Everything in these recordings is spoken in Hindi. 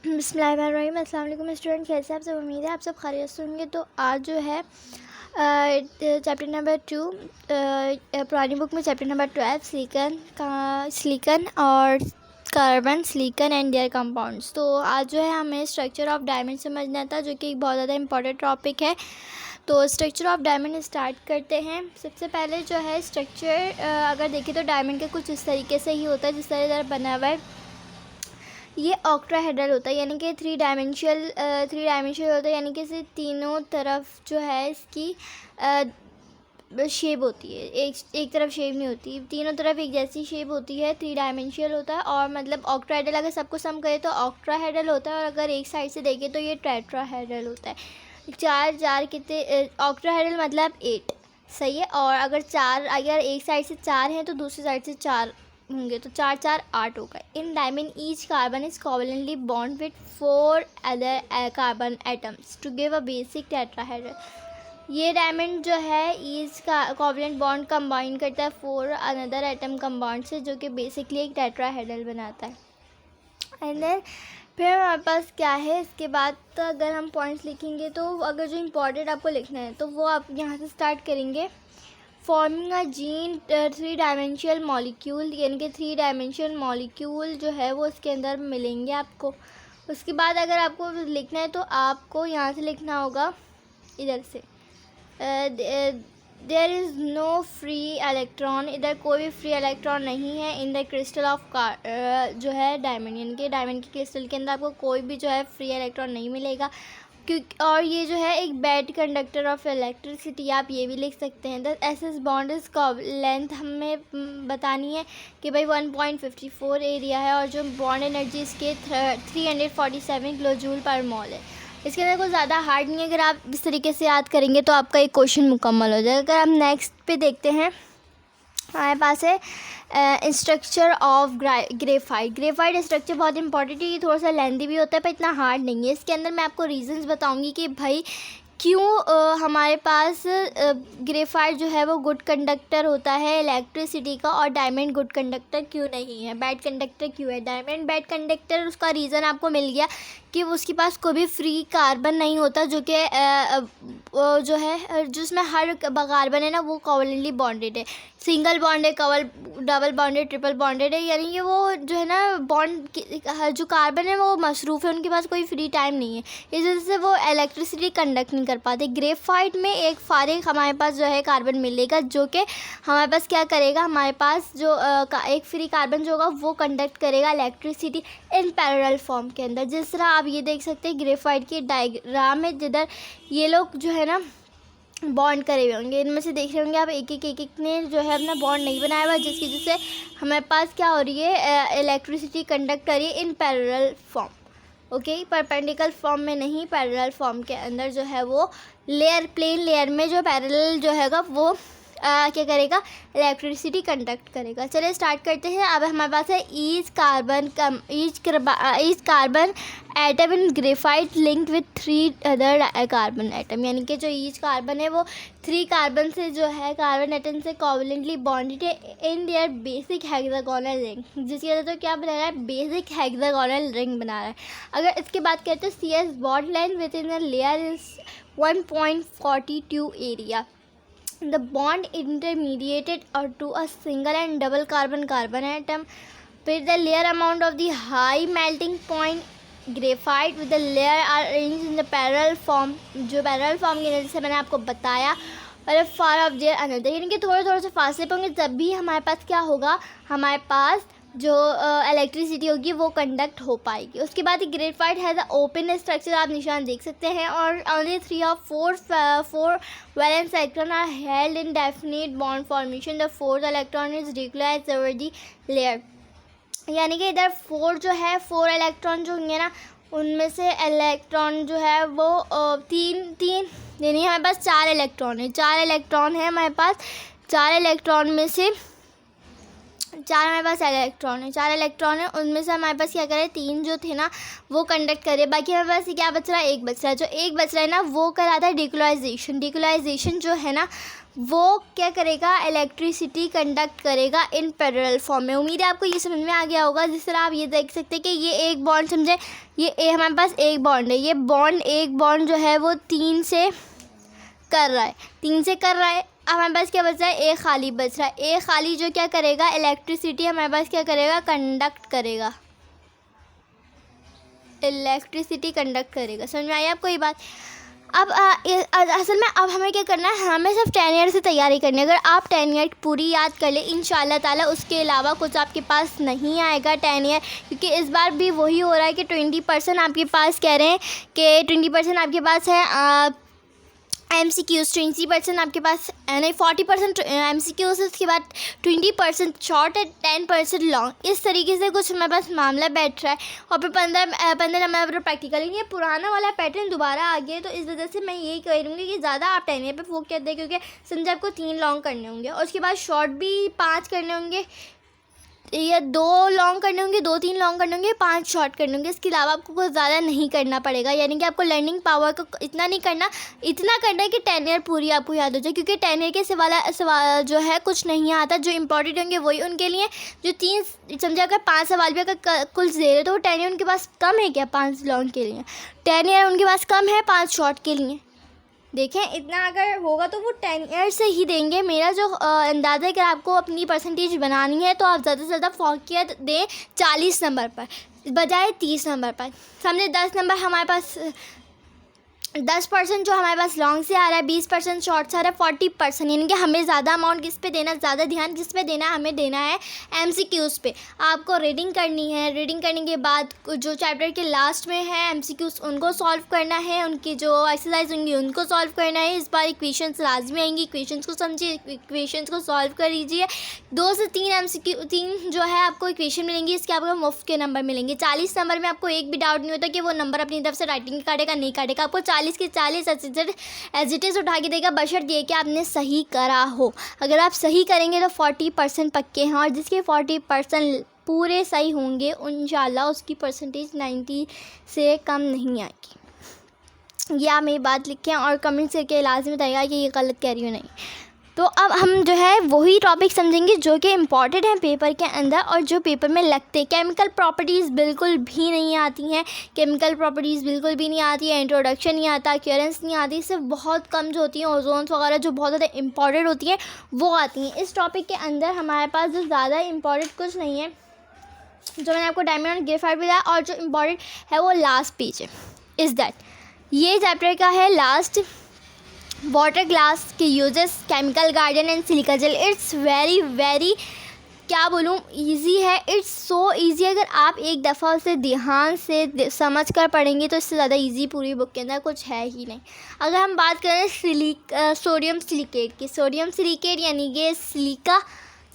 बिस्मिल्लाहिर्रहमानिर्रहीम। अस्सलाम वालेकुम स्टूडेंट, कैसे आप सब? उम्मीद है आप सब खैरियत से होंगे। तो आज जो है चैप्टर नंबर 2, पुरानी बुक में चैप्टर नंबर 12 सिलिकन और carbon, silicon and there compounds. तो आज जो है हमें स्ट्रक्चर ऑफ डायमंड समझना था, जो कि एक बहुत ज़्यादा इंपॉर्टेंट टॉपिक है। तो स्ट्रक्चर ऑफ डायमंड स्टार्ट करते हैं। सबसे पहले जो है स्ट्रक्चर अगर देखें तो डायमंड के कुछ इस तरीके से ही होता है, जिस तरह बना हुआ है। ये ऑक्टाहेड्रल होता है, यानी कि थ्री डायमेंशनल होता है, यानी कि इसे तीनों तरफ जो है इसकी शेप होती है। एक तरफ शेप नहीं होती, तीनों तरफ एक जैसी शेप होती है। थ्री डायमेंशनल होता है और मतलब ऑक्टाहेड्रल अगर सबको सम करें तो ऑक्टाहेड्रल होता है, और अगर एक साइड से देखें तो ये टेट्राहेड्रल होता है। चार कितने ऑक्टाहेड्रल मतलब 8, सही है। और अगर एक साइड से 4 हैं तो दूसरी साइड से 4 होंगे, तो 4 4 8 होगा। In diamond each carbon is covalently bond with 4 other carbon atoms to give a basic tetrahedral. ये डायमंड जो है ईच का कोवलेंट बॉन्ड कंबाइन करता है 4 अनदर एटम कंपाउंड से, जो कि बेसिकली एक टेट्राहेड्रल बनाता है। एंड देन फिर हमारे पास क्या है इसके बाद, तो अगर हम पॉइंट्स लिखेंगे तो अगर जो इम्पोर्टेंट आपको लिखना है तो वो आप यहाँ से स्टार्ट करेंगे। Forming a gene 3 dimensional molecule, यानी कि 3 डायमेंशनल मॉलिक्यूल जो है वो इसके अंदर मिलेंगे आपको। उसके बाद अगर आपको लिखना है तो आपको यहाँ से लिखना होगा इधर से, there is no free electron, इधर कोई भी फ्री इलेक्ट्रॉन नहीं है इन द क्रिस्टल ऑफ जो है डायमंड, यानी कि डायमंड के क्रिस्टल के अंदर आपको कोई भी जो है फ्री इलेक्ट्रॉन नहीं मिलेगा। क्योंकि और ये जो है एक बैड कंडक्टर ऑफ इलेक्ट्रिसिटी, आप ये भी लिख सकते हैं। The SS bond is length हमें बतानी है कि भाई 1.54 एरिया है, और जो बॉन्ड एनर्जी इसके 347 किलो जूल पर मोल है। इसके अंदर कोई ज़्यादा हार्ड नहीं है, अगर आप इस तरीके से याद करेंगे तो आपका एक क्वेश्चन मुकम्मल हो जाएगा। अगर हम नेक्स्ट पे देखते हैं, हमारे पास है structure of graphite. Graphite structure बहुत इंपॉर्टेंट है, ये थोड़ा सा लेंथी भी होता है पर इतना हार्ड नहीं है। इसके अंदर मैं आपको रीजंस बताऊंगी कि भाई क्यों हमारे पास ग्रेफाइट जो है वो गुड कंडक्टर होता है इलेक्ट्रिसिटी का, और डायमंड गुड कंडक्टर क्यों नहीं है, बैड कंडक्टर क्यों है। डायमंड बैड कंडक्टर, उसका रीज़न आपको मिल गया कि उसके पास कोई भी फ्री कार्बन नहीं होता, जो कि जो है जिसमें हर कार्बन है ना वो कोवलेंटली बॉन्डेड है। सिंगल बॉन्ड है, डबल बॉन्डेड, ट्रिपल बॉन्डेड है, यानी कि वो जो है ना बॉन्ड जो कार्बन है वो मसरूफ़ है, उनके पास कोई फ्री टाइम नहीं है, इस वजह से वो इलेक्ट्रिसिटी कंडक्ट नहीं कर पाते। ग्रेफाइट में एक फारिग हमारे पास जो है कार्बन मिलेगा, जो कि हमारे पास क्या करेगा, हमारे पास जो एक फ्री कार्बन जो होगा वो कंडक्ट करेगा इलेक्ट्रिसिटी इन पैरेलल फॉर्म के अंदर। जिस तरह आप ये देख सकते हैं ग्रेफाइट की डायग्राम में, जिधर ये लोग जो है ना बॉन्ड करे हुए होंगे, इनमें से देख रहे होंगे आप एक एक ने जो है अपना बॉन्ड नहीं बनाया हुआ, जिसकी वजह से हमारे पास क्या हो रही है, इलेक्ट्रिसिटी कंडक्ट करी in parallel form. Okay, perpendicular form में नहीं, पैरेलल फॉर्म के अंदर जो है वो प्लेन लेयर में जो पैरेलल जो हैगा वो क्या करेगा, इलेक्ट्रिसिटी कंडक्ट करेगा। चलिए स्टार्ट करते हैं। अब हमारे पास है each carbon atom in graphite linked with 3 other carbon atom, यानी कि जो ईच कार्बन है वो 3 कार्बन से जो है कार्बन एटम से कोवलेंटली बॉन्डेड है in their basic hexagonal ring, जिसकी वजह से क्या बना रहा है, बेसिक हेक्सागोनल रिंग बना रहा है। अगर इसके बात करते हैं C S bond length within a layer is 1.42 area. The bond intermediated to a single and double carbon atom with the layer amount of the high melting point graphite with the layer are arranged in the parallel form, जो parallel form की वजह से मैंने आपको बताया, और far of their another, यानी कि थोड़े से फासले पे होंगे, तब भी हमारे पास क्या होगा, हमारे पास जो इलेक्ट्रिसिटी होगी वो कंडक्ट हो पाएगी। उसके बाद graphite has a open structure, आप निशान देख सकते हैं, और ओनली 3 और 4 valence electron are held in definite bond formation, the 4th electron is declines over the layer, यानी कि इधर 4 जो है 4 इलेक्ट्रॉन जो होंगे ना, उनमें से इलेक्ट्रॉन जो है वो तीन यानी हमारे पास 4 इलेक्ट्रॉन है, 4 इलेक्ट्रॉन है हमारे पास, 4 इलेक्ट्रॉन में से 4 हमारे पास इलेक्ट्रॉन है, 4 इलेक्ट्रॉन है, उनमें से हमारे पास क्या करें, 3 जो थे ना वो कंडक्ट करे, बाकी हमारे पास क्या बच रहा है, एक बच रहा है। जो एक बच रहा है ना वो कराता है डिकोलाइजेशन। डिकोलाइजेशन जो है ना वो क्या करेगा, इलेक्ट्रिसिटी कंडक्ट करेगा इन पैरेलल फॉर्म में। उम्मीद है आपको ये समझ में आ गया होगा। जिस तरह आप ये देख सकते हैं कि ये एक बॉन्ड समझे, ये हमारे पास एक बॉन्ड है, ये एक बॉन्ड जो है वो 3 से कर रहा है, 3 से कर रहा है। अब हमारे पास क्या बच रहा है, एक खाली बच रहा है। एक खाली जो क्या करेगा, इलेक्ट्रिसिटी हमारे पास क्या करेगा, कंडक्ट करेगा, इलेक्ट्रिसिटी कंडक्ट करेगा। समझ में आई आपको ये बात। अब असल में अब हमें क्या करना है, हमें सिर्फ 10 ईयर से तैयारी करनी है। अगर आप 10 ईयर पूरी याद कर ले इंशाल्लाह ताला, उसके अलावा कुछ आपके पास नहीं आएगा 10 ईयर। क्योंकि इस बार भी वही हो रहा है कि 20% आपके पास कह रहे हैं कि 20% आपके पास है MCQs, 20% आपके पास नहीं 40% MCQs, उसके बाद 20% शॉर्ट है, 10% लॉन्ग। इस तरीके से कुछ हमारे पास मामला बैठ रहा है। और फिर 15 नंबर प्रैक्टिकल। ये पुराना वाला पैटर्न दोबारा आ गया है, तो इस वजह से मैं यही करूँगी कि ज़्यादा आप 10 ईयर पे फोकस करते हैं, क्योंकि समझे आपको 3 लॉन्ग करने होंगे और उसके बाद शॉर्ट भी 5 करने होंगे, या 2 लॉन्ग करने होंगे, 2-3 लॉन्ग करने होंगे, 5 शॉर्ट करने होंगे। इसके अलावा आपको कुछ ज़्यादा नहीं करना पड़ेगा। यानी कि आपको लर्निंग पावर को इतना नहीं करना, इतना करना है कि 10 ईयर पूरी आपको याद हो जाए। क्योंकि 10 ईयर के सवाल जो है कुछ नहीं आता, जो इंपॉर्टेंट होंगे वही उनके लिए। जो 3 समझा अगर 5 सवाल भी अगर कुल दे रहे तो वो 10 ईयर उनके पास कम है क्या, 5 लॉन्ग के लिए 10 ईयर उनके पास कम है 5 शॉर्ट के लिए। देखें इतना अगर होगा तो वो 10 ईयर से ही देंगे। मेरा जो अंदाज़ा है कि आपको अपनी परसेंटेज बनानी है तो आप ज़्यादा से ज़्यादा फोकस दें 40 नंबर पर बजाय 30 नंबर पर। समझे 10 नंबर हमारे पास 10% जो हमारे पास लॉन्ग से आ रहा है, 20% शॉर्ट से आ रहा है, 40%। यानी कि हमें ज़्यादा अमाउंट किस पे देना, ज़्यादा ध्यान किस पे देना है, हमें देना है MCQs पे। आपको रीडिंग करनी है, रीडिंग करने के बाद जो चैप्टर के लास्ट में है MCQs उनको सॉल्व करना है, उनकी जो एक्सरसाइज होंगी उनको सॉल्व करना है। इस बार इक्वेशंस लाजमी आएंगी, इक्वेशंस को समझिए, इक्वेशंस को सॉल्व कर लीजिए। 2 से 3 MCQ 3 जो है आपको इक्वेशन मिलेंगी, इसके आपको मुफ्त के नंबर मिलेंगे। 40 नंबर में आपको एक भी डाउट नहीं होता कि वो नंबर अपनी तरफ से राइटिंग काटेगा नहीं काटेगा। आपको 40 के 40 एज इट इज़ उठा के देगा, बशर्ते ये कि आपने सही करा हो। अगर आप सही करेंगे तो 40% पक्के हैं, और जिसके 40% पूरे सही होंगे इंशाल्लाह उसकी परसेंटेज 90 से कम नहीं आएगी। ये आप मेरी बात लिखें और कमेंट करके लाजमी बताइएगा कि ये गलत कह रही हूँ नहीं। तो अब हम जो है वही टॉपिक समझेंगे जो कि इम्पॉर्टेंट हैं पेपर के अंदर और जो पेपर में लगते। केमिकल प्रॉपर्टीज़ बिल्कुल भी नहीं आती हैं, केमिकल प्रॉपर्टीज़ बिल्कुल भी नहीं आती है, इंट्रोडक्शन नहीं आता, क्योरेंस नहीं आती, सिर्फ बहुत कम जो होती हैं ओजोन्स वगैरह जो बहुत ज़्यादा इंपॉर्टेंट होती हैं वो आती हैं। इस टॉपिक के अंदर हमारे पास जो ज़्यादा इंपॉर्टेंट कुछ नहीं है, जो मैंने आपको डायमंड और ग्रेफाइट बताया, और जो इम्पॉर्टेंट है वो लास्ट पेज है। इज़ दैट ये चैप्टर का है लास्ट, वाटर ग्लास के uses, chemical garden and silica gel. It's very क्या बोलूँ ईजी है, इट्स सो ईजी। अगर आप एक दफ़ा उसे ध्यान से समझ कर पढ़ेंगे तो इससे ज़्यादा ईजी पूरी बुक के अंदर कुछ है ही नहीं। अगर हम बात करें सोडियम सिलिकेट की, सोडियम सिलिकेट यानी कि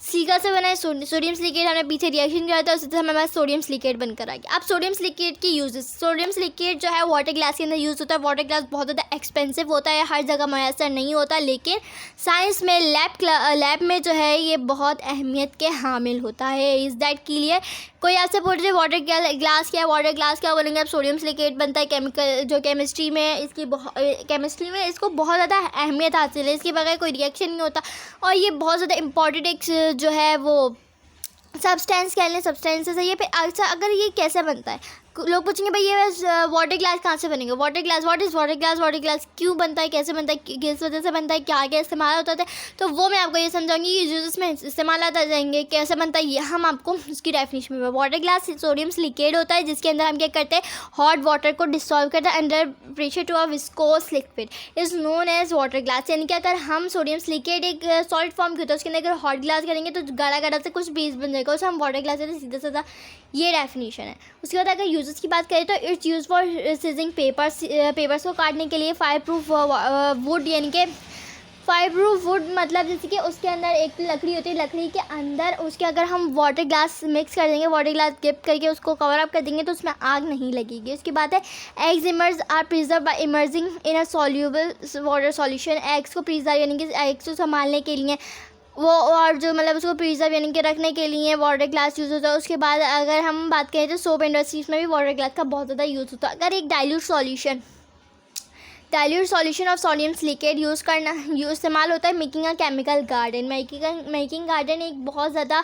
सिलिका से बना है। सोडियम सिलिकेट हमने पीछे रिएक्शन किया था, उससे हमारे पास सोडियम सिलिकेट बनकर आ गया। अब सोडियम सिलिकेट की यूजेस, सोडियम सिलिकेट जो है वाटर ग्लास के अंदर यूज़ होता है। वाटर ग्लास बहुत ज़्यादा एक्सपेंसिव होता है, हर जगह मैसर नहीं होता, लेकिन साइंस में लैब में जो है ये बहुत अहमियत के हामिल होता है। इस दैट के लिए कोई आपसे पूछ रहे वाटर ग्लास क्या है, वाटर ग्लास क्या बोलेंगे आप, सोडियम सिलिकेट बनता है। केमिकल जो केमिस्ट्री में इसको बहुत ज़्यादा अहमियत हासिल है, इसके बगैर कोई रिएक्शन नहीं होता। और ये बहुत ज़्यादा इंपॉर्टेंट एक जो है वो सब्सटेंस कह लें, सब्सटेंसेस है ये। फिर अच्छा अगर ये कैसे बनता है, लोग पूछेंगे भाई ये वाटर ग्लास कहाँ से बनेगा, water glass what is water glass क्यों बनता है, कैसे बनता है, किस वजह से बनता है, क्या क्या इस्तेमाल होता है, तो वो मैं आपको ये समझाऊंगी कि यूजेस में इस्तेमाल आता जाएंगे, कैसे बनता है ये हम आपको उसकी डेफिनेशन में। वाटर ग्लास सोडियम सिलिकेट होता है जिसके अंदर हम क्या करते हैं, हॉट वाटर को डिसॉल्व करते हैं under pressure to a viscous liquid is known as water glass. यानी कि अगर हम सोडियम सिलिकेट एक सॉलिड फॉर्म की होता है उसके अंदर अगर हॉट ग्लास करेंगे तो गाढ़ा गाढ़ा से कुछ बेस बन जाएगा, उसे हम वाटर ग्लास कहते हैं, सीधा सीधा ये डेफिनेशन है। उसके बाद अगर यूजेस की बात करें तो its use for sizing papers को काटने के लिए। फायर प्रूफ वुड यानी कि फायर प्रूफ वुड मतलब जैसे कि उसके अंदर एक लकड़ी होती है, लकड़ी के अंदर उसके अगर हम वाटर ग्लास मिक्स कर देंगे, वाटर ग्लास डिप करके उसको कवर अप कर देंगे तो उसमें आग नहीं लगेगी। उसकी बात है eggs emerge are preserve by emerging in a soluble water solution. Eggs को प्रिजर्व यानी कि एग्स को संभालने के लिए वो, और जो मतलब उसको प्रिजर्व यानी कि रखने के लिए वाटर ग्लास यूज़ होता है। उसके बाद अगर हम बात करें तो सोप इंडस्ट्रीज़ में भी वाटर ग्लास का बहुत ज़्यादा यूज़ होता है। अगर एक dilute solution dilute solution of sodium silicate इस्तेमाल होता है making a chemical garden. Making garden एक बहुत ज़्यादा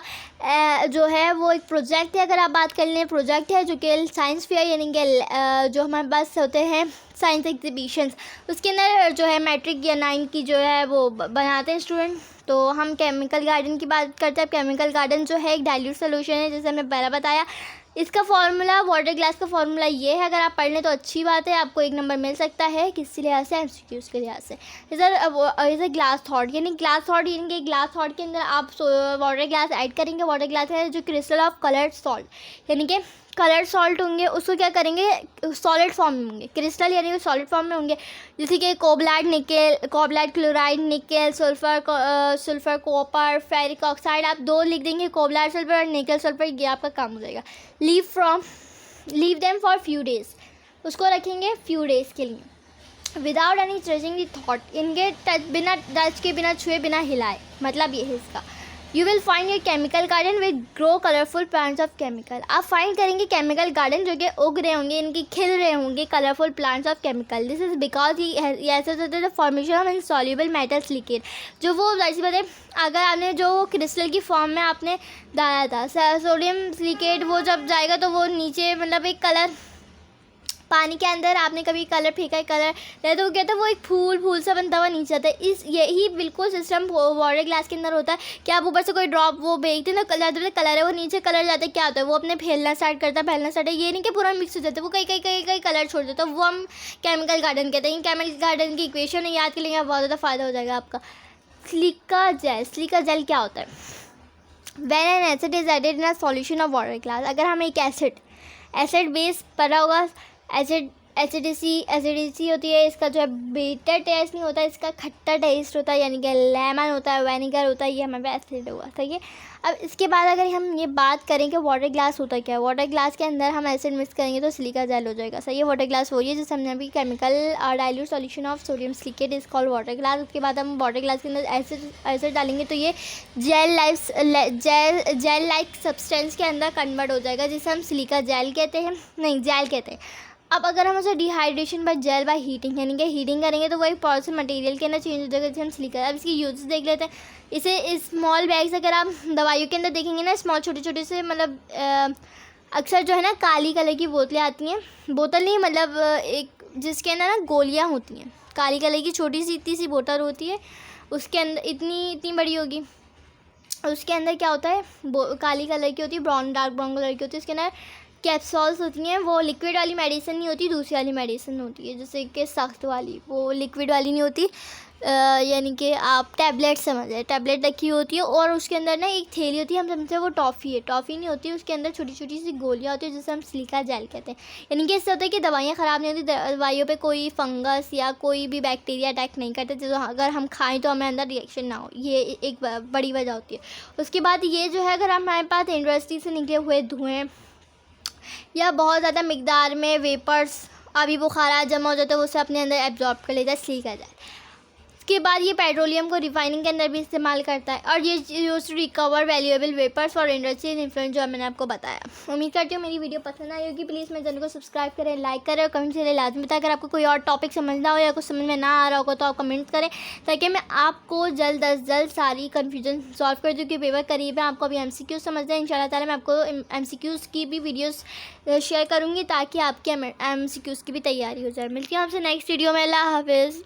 जो है वो एक प्रोजेक्ट है। अगर आप बात कर लें, प्रोजेक्ट है जो कि साइंस फेयर यानी कि जो हमारे पास होते हैं साइंस एग्जीबिशंस, उसके अंदर जो है मैट्रिक या 9 की जो है वो बनाते हैं स्टूडेंट। तो हम केमिकल गार्डन की बात करते हैं। केमिकल गार्डन जो है एक डाइल्यूट सोल्यूशन है, जैसे हमने पहले बताया। इसका फार्मूला, वाटर ग्लास का फार्मूला ये है, अगर आप पढ़ लें तो अच्छी बात है, आपको 1 नंबर मिल सकता है। किस लिहाज से? एमसीक्यूज़ के लिहाज से। इधर ग्लास थॉट यानी ग्लास थॉट के अंदर आप वाटर ग्लास ऐड करेंगे। वाटर ग्लास है जो क्रिस्टल ऑफ कलर्ड सॉल्ट यानी कि कलर्ड सॉल्ट होंगे, उसको क्या करेंगे, सॉलिड फॉर्म में होंगे। क्रिस्टल यानी कि सॉलिड फॉर्म में होंगे, जैसे कि cobalt chloride, nickel, sulphur, copper, ferric oxide. आप 2 लिख देंगे, कोबलाइट सल्फर और निकेल सल्फर, ये आपका काम हो जाएगा। Leave them for few days, उसको रखेंगे फ्यू डेज के लिए। Without any touching the thought, इनके बिना टच के, बिना छुए, बिना हिलाए, मतलब ये है इसका। You will find your chemical garden with grow colourful plants of chemical. आप फाइंड करेंगे केमिकल गार्डन जो कि उग रहे होंगे, इनकी खिल रहे होंगे colourful plants of chemical. This is because ऐसा होता है formation of insoluble metals liquid, जो वो जैसे बताए, अगर आपने जो क्रिस्टल की फॉर्म में आपने डाला था सोडियम सिलिकेट, वो जब जाएगा तो वो नीचे मतलब एक कलर, पानी के अंदर आपने कभी कलर फेंका है, कलर तो वो कहता है वो एक फूल सा बनता हुआ नीचे आता है। यही बिल्कुल सिस्टम वाटर ग्लास के अंदर होता है कि आप ऊपर से कोई ड्रॉप वो फेंकते हैं ना, कलर है वो नीचे कलर जाता है, क्या होता है वो अपने फैलना स्टार्ट है। ये नहीं कि पूरा मिक्स हो जाता है, वो कई कलर छोड़ देता है, वो हम केमिकल गार्डन कहते हैं। केमिकल गार्डन की इक्वेशन याद कर लेंगे, बहुत ज़्यादा फ़ायदा हो जाएगा आपका। सिलिका जेल क्या होता है? When an acid is added in a solution of water glass, अगर हम एक एसिड बेस पड़ा होगा, एसिडिटी होती है, इसका जो है बीटर टेस्ट नहीं होता, इसका खट्टा टेस्ट होता है, यानी कि लेमन होता है, विनेगर होता है, ये हमारे पास एसिड हुआ, ठीक है। अब इसके बाद अगर हम ये बात करें कि वाटर ग्लास होता क्या है, वाटर ग्लास के अंदर हम एसिड मिक्स करेंगे तो सिलिका जेल हो जाएगा, सही है। वाटर ग्लास वही है जिससे हमने अभी chemical dilute solution of sodium silicate is called water glass. उसके बाद हम वाटर ग्लास के अंदर एसिड डालेंगे तो ये जेल लाइक सब्सटेंस के अंदर कन्वर्ट हो जाएगा, जिसे हम सिलिका जेल कहते हैं। अब अगर हम उसे dehydration by gel by heating यानी कि हीटिंग करेंगे तो वो एक पॉलिसर मटेरियल के अंदर चेंज हो जाएगा, जिसे हम सिलिका। अब इसकी यूजेस देख लेते हैं। इसे स्मॉल बैग्स, अगर आप दवाइयों के अंदर देखेंगे ना, स्मॉल छोटे से, मतलब अक्सर जो है ना काली कलर की बोतलें आती हैं, बोतल नहीं मतलब एक जिसके अंदर ना गोलियाँ होती हैं, काली कलर की छोटी सी इतनी सी बोतल होती है, उसके अंदर इतनी बड़ी होगी, उसके अंदर क्या होता है, काली कलर की होती है, डार्क ब्राउन कलर की होती है, उसके अंदर कैप्सूल्स होती हैं। वो लिक्विड वाली मेडिसिन नहीं होती, दूसरी वाली मेडिसिन होती है, जैसे कि सख्त वाली, वो लिक्विड वाली नहीं होती, यानी कि आप टैबलेट समझ टैबलेट रखी होती है, और उसके अंदर ना एक थैली होती है, हम समझते हैं वो टॉफ़ी नहीं होती, उसके अंदर छोटी सी गोलियाँ होती है, जिसे हम सिलिका जेल कहते हैं। यानी कि इससे होता है कि दवाइयाँ ख़राब नहीं होती, दवाइयों पे कोई फंगस या कोई भी बैक्टीरिया अटैक नहीं करते, जो अगर हम खाएं तो हमें अंदर रिएक्शन ना हो, ये एक बड़ी वजह होती है। उसके बाद ये जो है, अगर हमारे पास इंडस्ट्री से निकले हुए धुएँ या बहुत ज़्यादा मिकदार में वेपर्स, आबी बुखारात जमा हो जाता है, वो उसे अपने अंदर एब्जॉर्ब कर लेता है, सिलिका जेल। उसके बाद ये पेट्रोलियम को रिफाइनिंग के अंदर भी इस्तेमाल करता है, और ये use to recover valuable vapours for industrial influence, जो मैंने आपको बताया। उम्मीद करती हूँ मेरी वीडियो पसंद आई होगी। प्लीज़ मेरे चैनल को सब्सक्राइब करें, लाइक करें और कमेंट से लाजमी बताएं। अगर आपको कोई और टॉपिक समझना हो या कुछ समझ में ना आ रहा होगा तो आप कमेंट करें, ताकि मैं आपको जल्द अज जल्द सारी कन्फ्यूजन सॉल्व कर दूँ। कि पेपर करीब है, आपको अभी MCQ समझना है, इंशाल्लाह ताला मैं आपको MCQs की भी वीडियोज़ शेयर करूँगी, ताकि आपकी MCQs की भी तैयारी हो जाए। मिलती हूँ आपसे नेक्स्ट वीडियो में। अल्लाह हाफिज़।